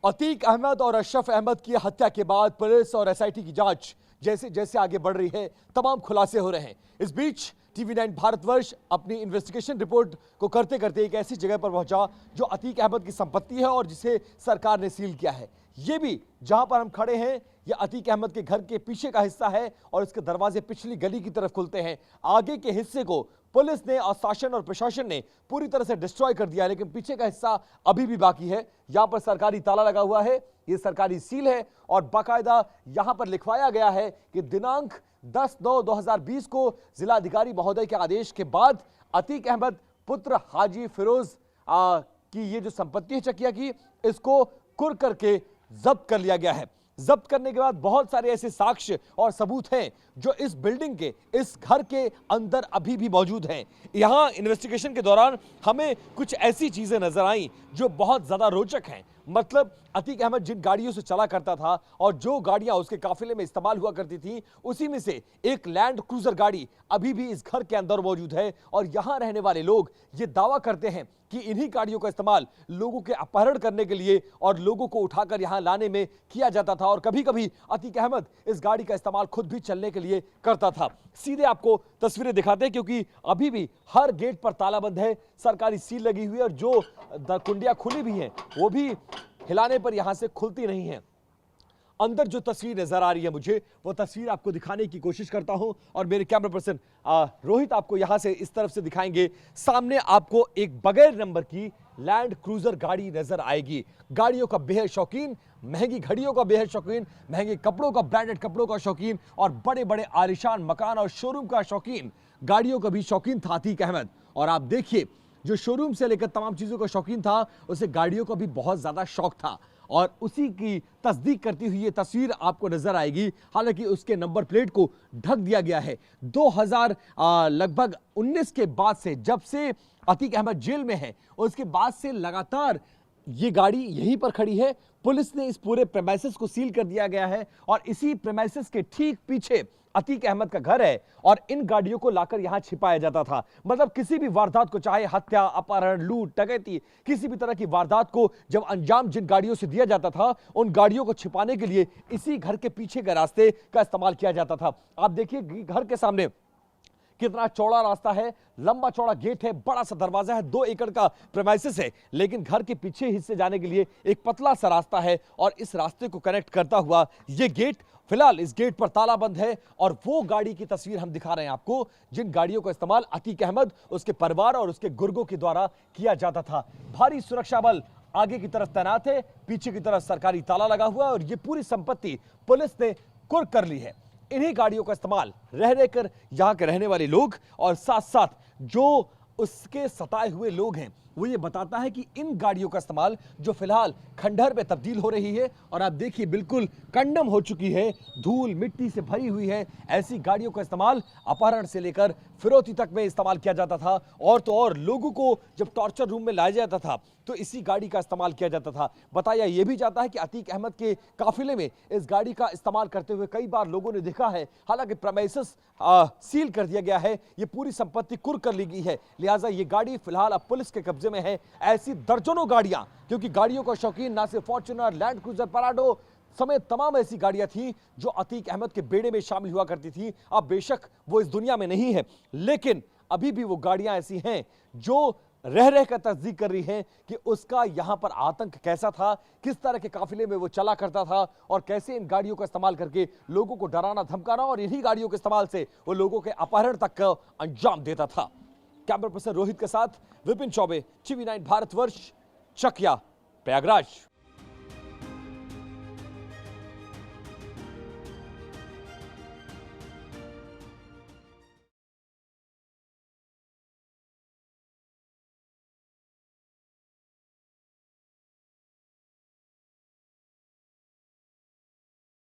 अतीक अहमद और अशरफ अहमद की हत्या के बाद पुलिस और एसआईटी की जांच जैसे जैसे आगे बढ़ रही है, तमाम खुलासे हो रहे हैं। इस बीच टीवी9 भारतवर्ष अपनी इन्वेस्टिगेशन रिपोर्ट को करते करते एक ऐसी जगह पर पहुंचा जो अतीक अहमद की संपत्ति है और जिसे सरकार ने सील किया है। ये भी जहां पर हम खड़े हैं, यह अतीक अहमद के घर के पीछे का हिस्सा है और इसके दरवाजे पिछली गली की तरफ खुलते हैं। आगे के हिस्से को पुलिस ने और शासन और प्रशासन ने पूरी तरह से डिस्ट्रॉय कर दिया है, लेकिन पीछे का हिस्सा अभी भी बाकी है। यहां पर सरकारी ताला लगा हुआ है, यह सरकारी सील है और बाकायदा यहां पर लिखवाया गया है कि दिनांक 10/9/2020 को जिलाधिकारी महोदय के आदेश के बाद अतीक अहमद पुत्र हाजी फिरोज की ये जो संपत्ति है चकिया की, इसको कुर करके जब्त कर लिया गया है। जब्त करने के बाद बहुत सारे ऐसे साक्ष्य और सबूत हैं जो इस बिल्डिंग के, इस घर के अंदर अभी भी मौजूद हैं। यहां इन्वेस्टिगेशन के दौरान हमें कुछ ऐसी चीजें नजर आई जो बहुत ज्यादा रोचक हैं। मतलब अतीक अहमद जिन गाड़ियों से चला करता था और जो गाड़ियां उसके काफिले में इस्तेमाल हुआ करती थी, उसी में से एक लैंड क्रूजर गाड़ी अभी भी इस घर के अंदर मौजूद है और यहां रहने वाले लोग ये दावा करते हैं कि इन्हीं गाड़ियों का इस्तेमाल लोगों के अपहरण करने के लिए और लोगों को उठाकर यहां लाने में किया जाता था और कभी कभी अतीक अहमद इस गाड़ी का इस्तेमाल खुद भी चलने के लिए करता था। सीधे आपको तस्वीरें दिखाते हैं क्योंकि अभी भी हर गेट पर ताला बंद है, सरकारी सील लगी हुई है और जो कुंडियां खुली भी हैं वो भी हिलाने पर यहां से खुलती नहीं है। अंदर जो तस्वीर नजर आ रही है मुझे, वो तस्वीर आपको दिखाने की कोशिश करता हूं और मेरे कैमरा पर्सन रोहित आपको यहां से इस तरफ से दिखाएंगे। सामने आपको एक बगैर नंबर की लैंड क्रूजर गाड़ी नजर आएगी। गाड़ियों का बेहद शौकीन, महंगी घड़ियों का बेहद शौकीन, महंगे कपड़ों का, ब्रांडेड कपड़ों का शौकीन और बड़े बड़े आलिशान मकान और शोरूम का शौकीन, गाड़ियों का भी शौकीन था अतीक अहमद। और आप देखिए, जो शोरूम से लेकर तमाम चीजों का शौकीन था, उसे गाड़ियों का भी बहुत ज्यादा शौक था और उसी की तस्दीक करती हुई ये तस्वीर आपको नजर आएगी। हालांकि उसके नंबर प्लेट को ढक दिया गया है। 2000 लगभग 19 के बाद से, जब से अतीक अहमद जेल में है, उसके बाद से लगातार ये गाड़ी यहीं पर खड़ी है। पुलिस ने इस पूरे प्रेमाइसेस को सील कर दिया गया है और इसी प्रेमाइसेस के ठीक पीछे अतीक अहमद का घर है और इन गाड़ियों को लाकर यहां छिपाया जाता था। मतलब किसी भी वारदात को, चाहे हत्या, अपहरण, लूट, डकैती, किसी भी तरह की वारदात को जब अंजाम जिन गाड़ियों से दिया जाता था, उन गाड़ियों को छिपाने के लिए इसी घर के पीछे के रास्ते का इस्तेमाल किया जाता था। आप देखिए घर के सामने कितना चौड़ा रास्ता है, लंबा चौड़ा गेट है, बड़ा सा दरवाजा है, 2 एकड़ का प्रेमाइसिस है, लेकिन घर के पीछे हिस्से जाने के लिए एक पतला सा रास्ता है और इस रास्ते को कनेक्ट करता हुआ ये गेट, फिलहाल इस गेट पर ताला बंद है। और वो गाड़ी की तस्वीर हम दिखा रहे हैं आपको जिन गाड़ियों का इस्तेमाल अतीक अहमद, उसके परिवार और उसके गुर्गों के द्वारा किया जाता था। भारी सुरक्षा बल आगे की तरफ तैनात है, पीछे की तरफ सरकारी ताला लगा हुआ है और ये पूरी संपत्ति पुलिस ने कुर्क कर ली है। इन्हीं गाड़ियों का इस्तेमाल रह रहकर यहां के रहने वाले लोग और साथ साथ जो उसके सताए हुए लोग हैं, वो ये बताता है कि इन गाड़ियों का इस्तेमाल जो फिलहाल खंडहर में तब्दील हो रही है और आप देखिए बिल्कुल कंडम हो चुकी है, धूल मिट्टी से भरी हुई है, ऐसी गाड़ियों का इस्तेमाल अपहरण से लेकर फिरौती तक में इस्तेमाल किया जाता था। और तो और लोगों को जब टॉर्चर रूम में लाया जाता था तो इसी गाड़ी का इस्तेमाल किया जाता था। बताया यह भी जाता है कि अतीक अहमद के काफिले में इस गाड़ी का इस्तेमाल करते हुए कई बार लोगों ने देखा है। हालांकि प्रेमाइसेस सील कर दिया गया है, ये पूरी संपत्ति कुर्क कर ली गई है, लिहाजा ये गाड़ी फिलहाल अब पुलिस के कब्जे में है। ऐसी दर्जनों गाड़ियां, क्योंकि गाड़ियों का शौकीन ना सिर्फ फॉर्च्यूनर, लैंड क्रूजर, पराडो समेत तमाम ऐसी गाड़ियां थी जो अतीक अहमद के बेड़े में शामिल हुआ करती थी। अब बेशक वो इस दुनिया में नहीं है, लेकिन अभी भी वो गाड़ियां ऐसी हैं जो रह रहकर तस्दीक कर रही हैं कि उसका यहां पर आतंक कैसा था, किस तरह के काफिले में वो चला करता था और कैसे इन गाड़ियों का इस्तेमाल करके लोगों को डराना धमकाना और इन्हीं गाड़ियों के इस्तेमाल से वो लोगों के अपहरण तक का अंजाम देता था। कैमरा पर्सन रोहित के साथ विपिन चौबे, टीवी9 भारतवर्ष, चकिया, प्रयागराज।